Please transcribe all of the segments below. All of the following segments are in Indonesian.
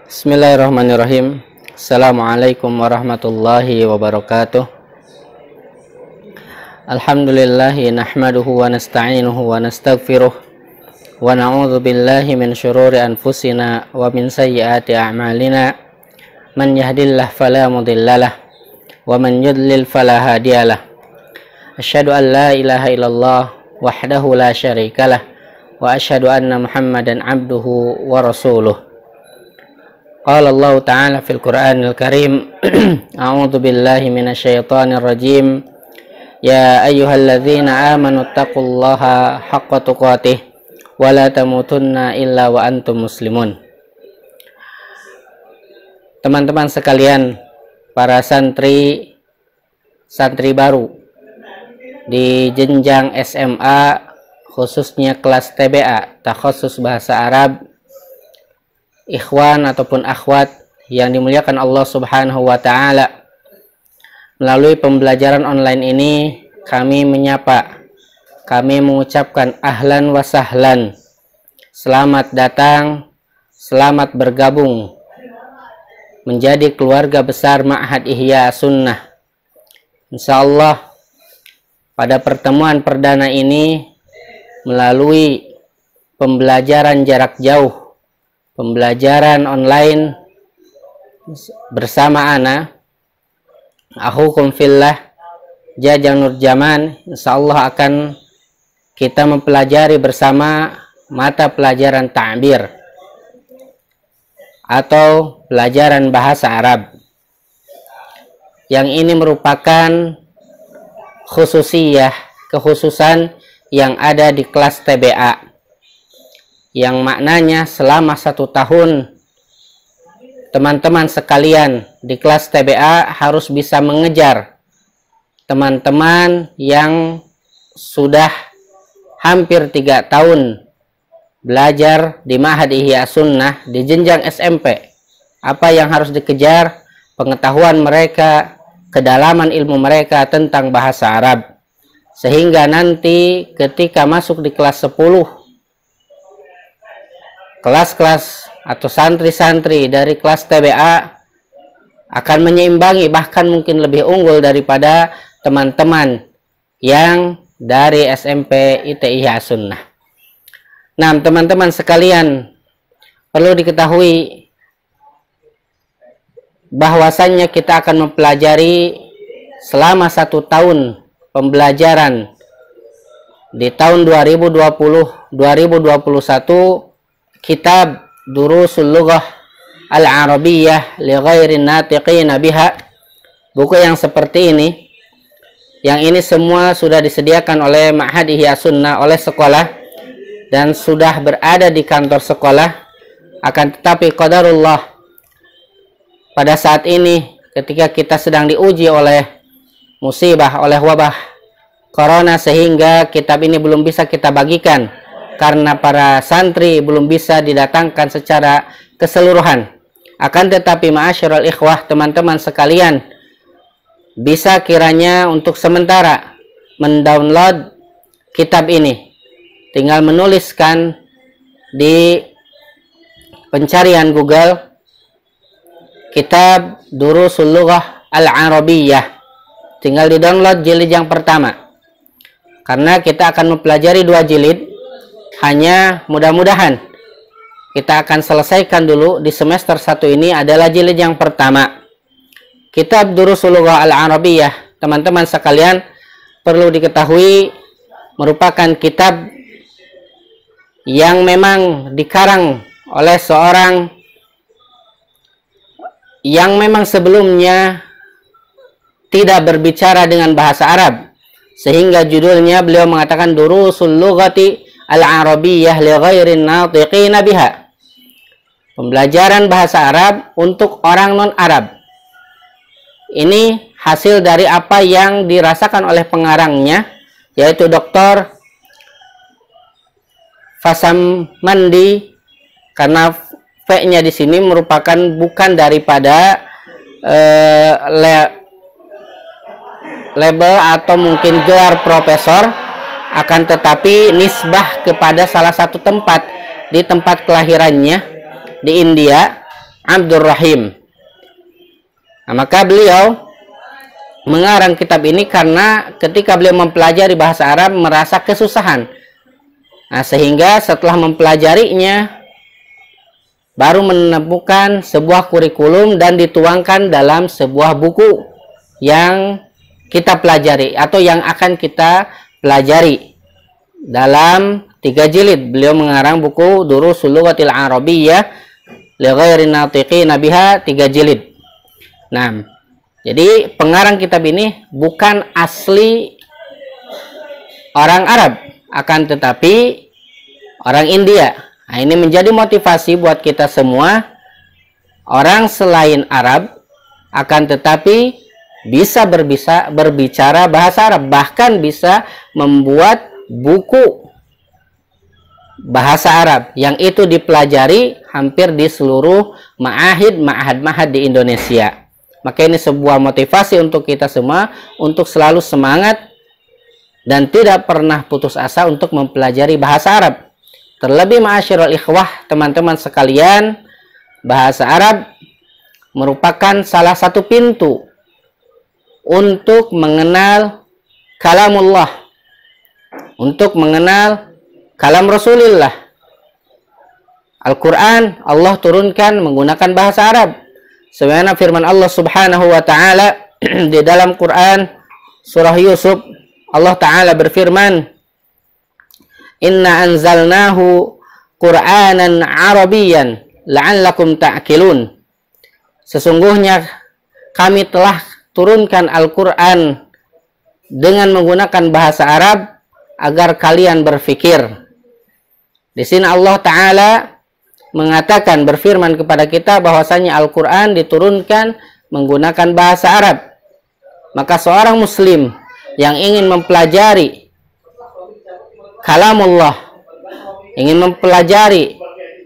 Bismillahirrahmanirrahim. Assalamualaikum warahmatullahi wabarakatuh. Alhamdulillahi nahmaduhu wa nasta'inuhu wa nastaghfiruh wa na'udzu billahi min syururi anfusina wa min sayyiati a'malina. Man yahdihillahu fala mudhillalah wa man yudlil fala hadiyalah. Asyhadu an la ilaha illallah wahdahu la syarikalah wa asyhadu anna Muhammadan abduhu wa rasuluh. Qala Allah Ta'ala fil Qur'anil Karim, A'udzu billahi minasyaitonir rajim. Ya ayyuhalladzina amanu taqullaha haqqa tuqatih wa la tamutunna illa wa antum muslimun. Teman-teman sekalian, para santri baru di jenjang SMA, khususnya kelas TBA, takhusus bahasa Arab, ikhwan ataupun akhwat yang dimuliakan Allah Subhanahu wa Ta'ala, melalui pembelajaran online ini kami mengucapkan ahlan wa sahlan, selamat datang, selamat bergabung menjadi keluarga besar Ma'had Ihya Sunnah. Insyaallah pada pertemuan perdana ini, melalui pembelajaran jarak jauh, pembelajaran online bersama akhukum fillah Jajang Nurjaman, insyaallah akan kita mempelajari bersama mata pelajaran ta'bir atau pelajaran bahasa Arab, yang ini merupakan kekhususan yang ada di kelas TBA, yang maknanya selama 1 tahun teman-teman sekalian di kelas TBA harus bisa mengejar teman-teman yang sudah hampir 3 tahun belajar di Ma'had Ihya Sunnah di jenjang SMP. Apa yang harus dikejar? Pengetahuan mereka, kedalaman ilmu mereka tentang bahasa Arab, sehingga nanti ketika masuk di kelas 10, kelas-kelas atau santri-santri dari kelas TBA akan menyeimbangi, bahkan mungkin lebih unggul daripada teman-teman yang dari SMP Ihya Sunnah. Nah, teman-teman sekalian, perlu diketahui bahwasannya kita akan mempelajari selama 1 tahun pembelajaran di tahun 2020-2021 kitab Durusul Lughah Al-Arabiyyah li Ghairin Natiqina Biha. Buku yang seperti ini, yang ini semua sudah disediakan oleh Ma'had Ihya Sunnah, oleh sekolah, dan sudah berada di kantor sekolah. Akan tetapi qadarullah, pada saat ini ketika kita sedang diuji oleh musibah, oleh wabah corona, sehingga kitab ini belum bisa kita bagikan karena para santri belum bisa didatangkan secara keseluruhan. Akan tetapi ma'asyiral ikhwah, teman-teman sekalian, bisa kiranya untuk sementara mendownload kitab ini. Tinggal menuliskan di pencarian Google kitab Durusul Lughah Al-Arabiyyah. Tinggal di-download jilid yang pertama. Karena kita akan mempelajari 2 jilid, hanya mudah-mudahan kita akan selesaikan dulu di semester 1 ini adalah jilid yang pertama. Kitab Durusul Lughah Al-Arabiyyah, teman-teman sekalian, perlu diketahui merupakan kitab yang memang dikarang oleh seorang yang memang sebelumnya tidak berbicara dengan bahasa Arab, sehingga judulnya beliau mengatakan Durusul Lughati Al-Arabiyyah li Ghairin Natiqina Biha. Pembelajaran bahasa Arab untuk orang non-Arab. Ini hasil dari apa yang dirasakan oleh pengarangnya, yaitu Dr. Fasamandi, karena V-nya di sini merupakan bukan daripada label atau mungkin gelar profesor, akan tetapi nisbah kepada salah satu tempat di tempat kelahirannya di India, Abdurrahim. Nah, maka beliau mengarang kitab ini karena ketika beliau mempelajari bahasa Arab merasa kesusahan. Nah, sehingga setelah mempelajarinya baru menemukan sebuah kurikulum dan dituangkan dalam sebuah buku yang kita pelajari atau yang akan kita pelajari dalam 3 jilid. Beliau mengarang buku Durusul Lughatil Arabiyyah li ghairi natiqina biha, 3 jilid. Nah, jadi pengarang kitab ini bukan asli orang Arab, akan tetapi orang India. Nah, ini menjadi motivasi buat kita semua, orang selain Arab, akan tetapi bisa berbicara bahasa Arab, bahkan bisa membuat buku bahasa Arab yang itu dipelajari hampir di seluruh ma'ahad di Indonesia. Maka ini sebuah motivasi untuk kita semua untuk selalu semangat dan tidak pernah putus asa untuk mempelajari bahasa Arab. Terlebih ma'asyiral ikhwah, teman-teman sekalian, bahasa Arab merupakan salah satu pintu untuk mengenal kalamullah, untuk mengenal kalam Rasulullah. Al-Quran Allah turunkan menggunakan bahasa Arab. Sebagaimana firman Allah Subhanahu wa taala di dalam Quran surah Yusuf, Allah taala berfirman, "Inna anzalnahu Qur'anan Arabiyyan la'allakum ta'qilun." Sesungguhnya kami telah turunkan Al-Quran dengan menggunakan bahasa Arab agar kalian berfikir. Di sini Allah taala mengatakan, berfirman kepada kita bahwasanya Al-Quran diturunkan menggunakan bahasa Arab. Maka seorang muslim yang ingin mempelajari kalamullah, ingin mempelajari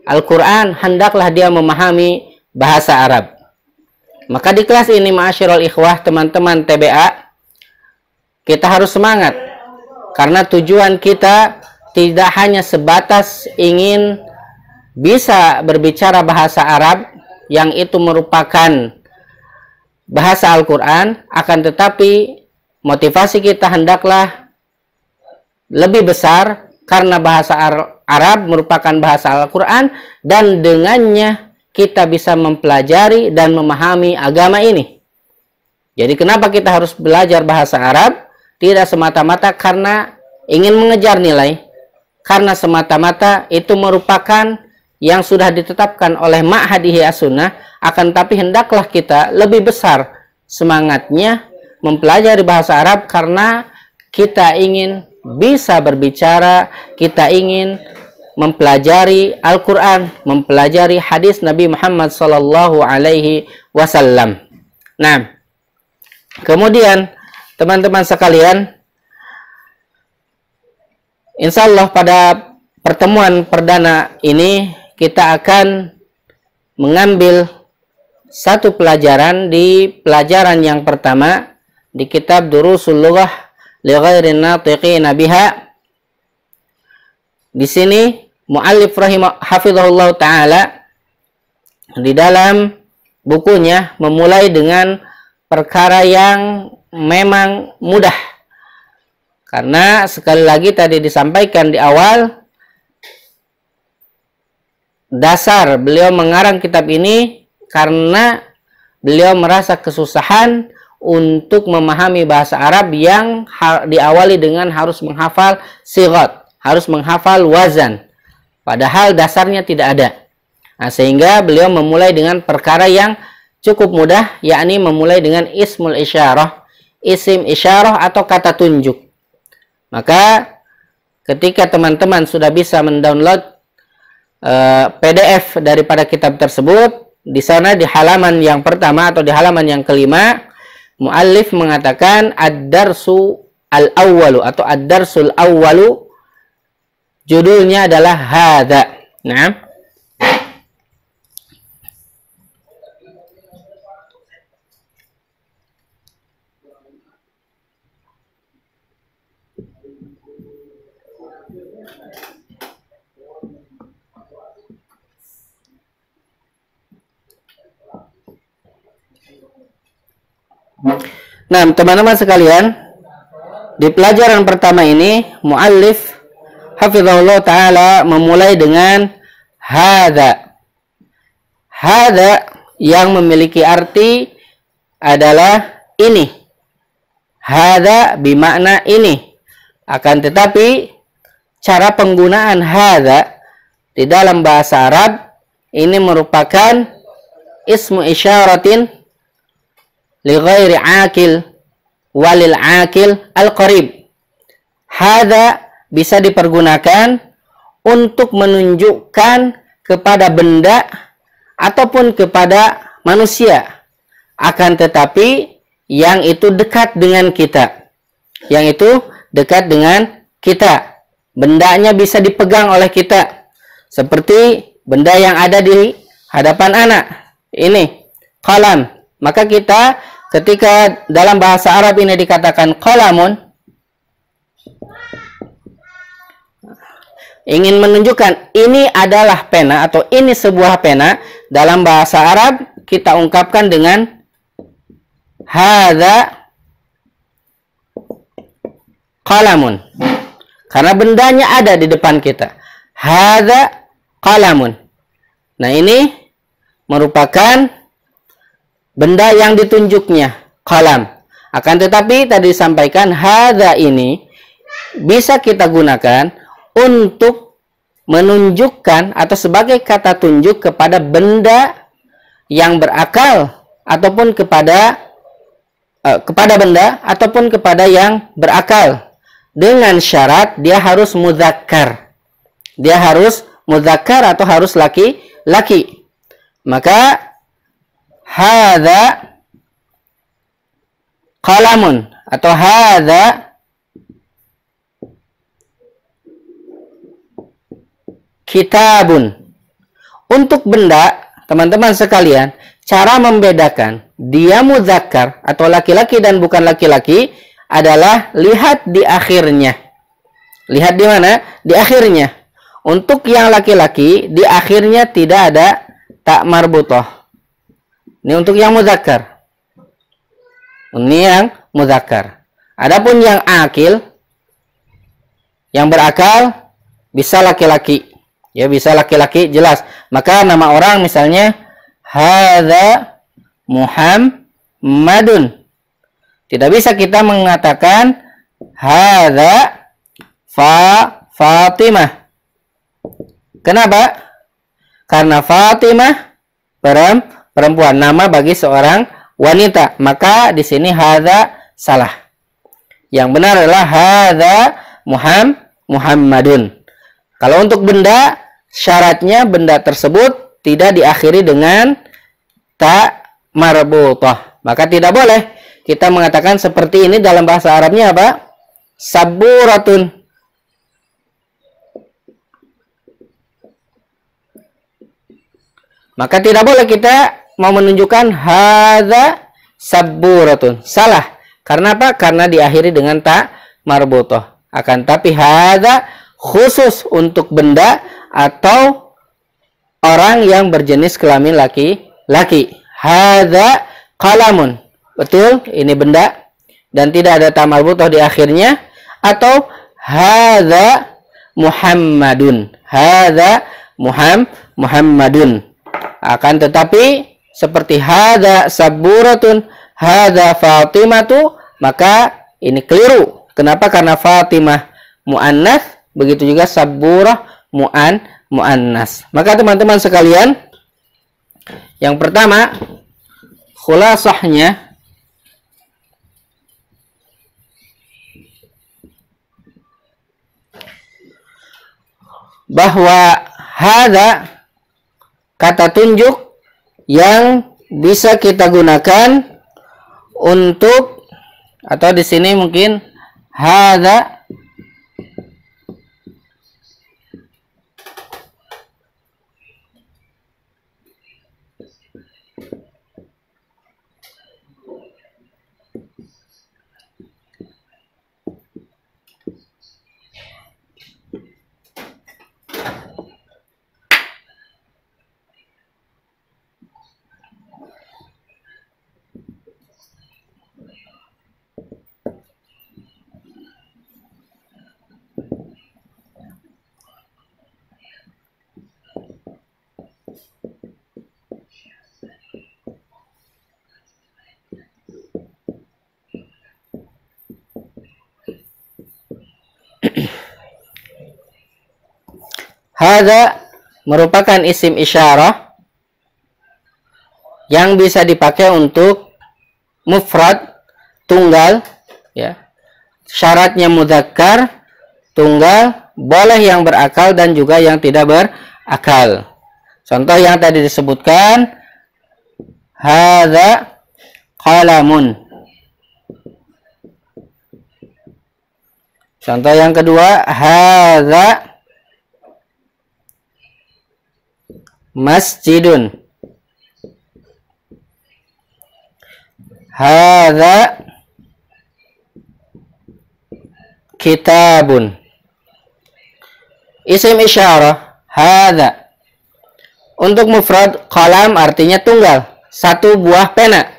Al-Quran, hendaklah dia memahami bahasa Arab. Maka di kelas ini ma'asyiral ikhwah, teman-teman TBA, kita harus semangat karena tujuan kita tidak hanya sebatas ingin bisa berbicara bahasa Arab yang itu merupakan bahasa Al-Quran, akan tetapi motivasi kita hendaklah lebih besar karena bahasa Arab merupakan bahasa Al-Quran dan dengannya kita bisa mempelajari dan memahami agama ini. Jadi kenapa kita harus belajar bahasa Arab? Tidak semata-mata karena ingin mengejar nilai, karena semata-mata itu merupakan yang sudah ditetapkan oleh Ma'hadihi As-Sunnah, akan tapi hendaklah kita lebih besar semangatnya mempelajari bahasa Arab karena kita ingin bisa berbicara, kita ingin mempelajari Al-Quran, mempelajari hadis Nabi Muhammad Sallallahu Alaihi Wasallam. Nah, kemudian teman-teman sekalian, insya Allah pada pertemuan perdana ini kita akan mengambil satu pelajaran di pelajaran yang pertama di kitab Durusul Lughah li ghairi natiqina biha. Di sini muallif hafizahullah taala di dalam bukunya memulai dengan perkara yang memang mudah. Karena sekali lagi tadi disampaikan di awal, dasar beliau mengarang kitab ini karena beliau merasa kesusahan untuk memahami bahasa Arab yang diawali dengan harus menghafal sighat, harus menghafal wazan, padahal dasarnya tidak ada. Nah, sehingga beliau memulai dengan perkara yang cukup mudah, yakni memulai dengan ismul isyarah, isim isyarah atau kata tunjuk. Maka ketika teman-teman sudah bisa mendownload PDF daripada kitab tersebut, di sana di halaman yang pertama atau di halaman yang kelima, muallif mengatakan ad-darsu al-awwalu atau ad-darsul awwalu, judulnya adalah hadza. Nah, Nah, teman-teman sekalian, di pelajaran pertama ini muallif hafizahullah taala memulai dengan hadza. Hadza yang memiliki arti adalah ini. Hadza bermakna ini. Akan tetapi cara penggunaan hadza di dalam bahasa Arab ini merupakan ismu isyaratin li ghairi akil walil akil al-qarib. Hadza bisa dipergunakan untuk menunjukkan kepada benda ataupun kepada manusia, akan tetapi yang itu dekat dengan kita, yang itu dekat dengan kita, bendanya bisa dipegang oleh kita, seperti benda yang ada di hadapan anak ini, qalam. Maka kita ketika dalam bahasa Arab ini dikatakan qalamun, ingin menunjukkan ini adalah pena atau ini sebuah pena, dalam bahasa Arab kita ungkapkan dengan hadza qalamun, karena bendanya ada di depan kita. Hadza qalamun. Nah, ini merupakan benda yang ditunjuknya, qalam. Akan tetapi tadi disampaikan hadza ini bisa kita gunakan untuk menunjukkan atau sebagai kata tunjuk kepada benda yang berakal ataupun kepada benda ataupun kepada yang berakal, dengan syarat dia harus mudzakkar. Dia harus mudzakkar atau harus laki-laki. Maka hadza qalamun atau hadza kitabun. Untuk benda, teman-teman sekalian, cara membedakan dia mudzakkar atau laki-laki dan bukan laki-laki adalah lihat di akhirnya. Lihat di mana? Di akhirnya. Untuk yang laki-laki, di akhirnya tidak ada tak marbutah. Ini untuk yang mudzakkar. Ini yang mudzakkar. Adapun yang akil, yang berakal, bisa laki-laki. Ya, bisa laki-laki jelas. Maka nama orang misalnya hadza Muhammadun. Tidak bisa kita mengatakan hadza Fatimah. Kenapa? Karena Fatimah perempuan, nama bagi seorang wanita. Maka di sini hadza salah. Yang benar adalah hadza Muhammadun. Kalau untuk benda, syaratnya benda tersebut tidak diakhiri dengan ta marbutah. Maka tidak boleh kita mengatakan seperti ini dalam bahasa Arabnya apa? Saburatun. Maka tidak boleh kita mau menunjukkan hadza saburatun. Salah. Karena apa? Karena diakhiri dengan ta marbutah. Akan tapi hadza khusus untuk benda atau orang yang berjenis kelamin laki-laki. Hadza qalamun. Betul, ini benda dan tidak ada ta marbutah di akhirnya. Atau hadza Muhammadun. Hadza Muhammadun. Akan tetapi seperti hadza saburatun, hadza Fatimatu, maka ini keliru. Kenapa? Karena Fatimah muannats, begitu juga saburah muannas. Maka teman-teman sekalian, yang pertama khulasahnya bahwa hadza kata tunjuk yang bisa kita gunakan untuk, atau di sini mungkin hadza Hadza merupakan isim isyarah yang bisa dipakai untuk mufrad, tunggal, ya. Syaratnya mudzakkar, tunggal, boleh yang berakal dan juga yang tidak berakal. Contoh yang tadi disebutkan, hadza qalamun. Contoh yang kedua, hadza masjidun. Hadza kitabun. Isim isyarah hadza. Untuk mufrad, qalam artinya tunggal, satu buah pena.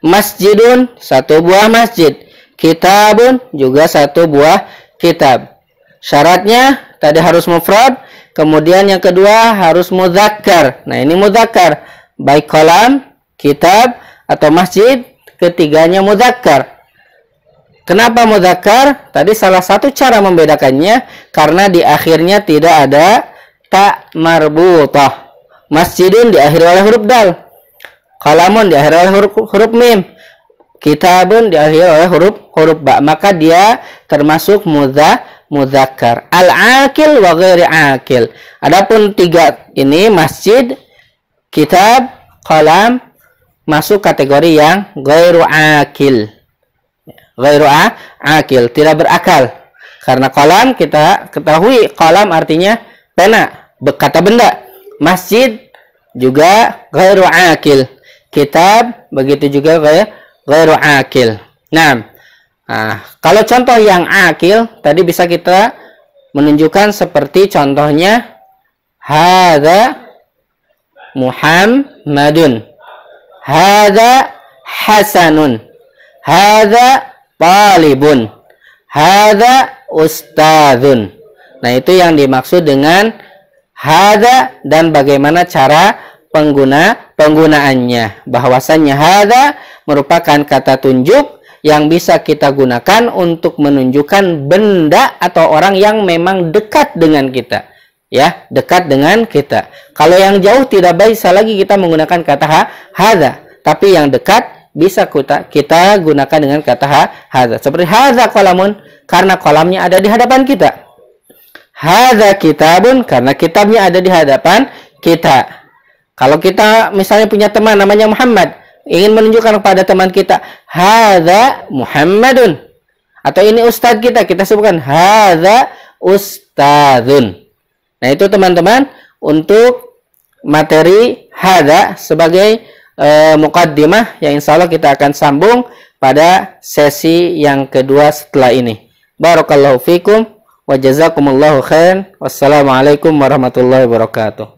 Masjidun, satu buah masjid. Kitabun, juga satu buah kitab. Syaratnya tadi harus mufrad, kemudian yang kedua harus mudzakkar. Nah, ini mudzakkar, baik qalam, kitab atau masjid, ketiganya mudzakkar. Kenapa mudzakkar? Tadi salah satu cara membedakannya karena di akhirnya tidak ada ta marbutah. Masjidun diakhiri oleh huruf dal. Qalamun diakhiri oleh huruf mim. Kitabun diakhiri oleh huruf ba. Maka dia termasuk mudzakkar. Al-akil wa ghairi akil. Adapun tiga ini, masjid, kitab, qalam, masuk kategori yang ghairu akil. Ghairu akil, tidak berakal. Karena qalam, kita ketahui qalam artinya pena, kata benda. Masjid juga ghairu akil. Kitab begitu juga ghairu akil. Nah, kalau contoh yang akil tadi bisa kita menunjukkan seperti contohnya hadza Muhammadun, hadza Hasanun, hadza talibun, hadza ustadzun. Nah, itu yang dimaksud dengan hadza dan bagaimana cara penggunaannya. Bahwasannya hadza merupakan kata tunjuk yang bisa kita gunakan untuk menunjukkan benda atau orang yang memang dekat dengan kita. Ya, dekat dengan kita. Kalau yang jauh tidak bisa lagi kita menggunakan kata hadza, tapi yang dekat bisa kita gunakan dengan kata hadza. Seperti hadza qalamun, karena kolamnya ada di hadapan kita. Hadza kitabun, karena kitabnya ada di hadapan kita. Kalau kita misalnya punya teman namanya Muhammad, ingin menunjukkan kepada teman kita hadza Muhammadun, atau ini ustadz kita sebutkan hadza ustadzun. Nah, itu teman-teman untuk materi hadza sebagai muqaddimah yang insya Allah kita akan sambung pada sesi yang kedua setelah ini. Barakallahu fikum wa jazakumullahu khairan. Wassalamualaikum warahmatullahi wabarakatuh.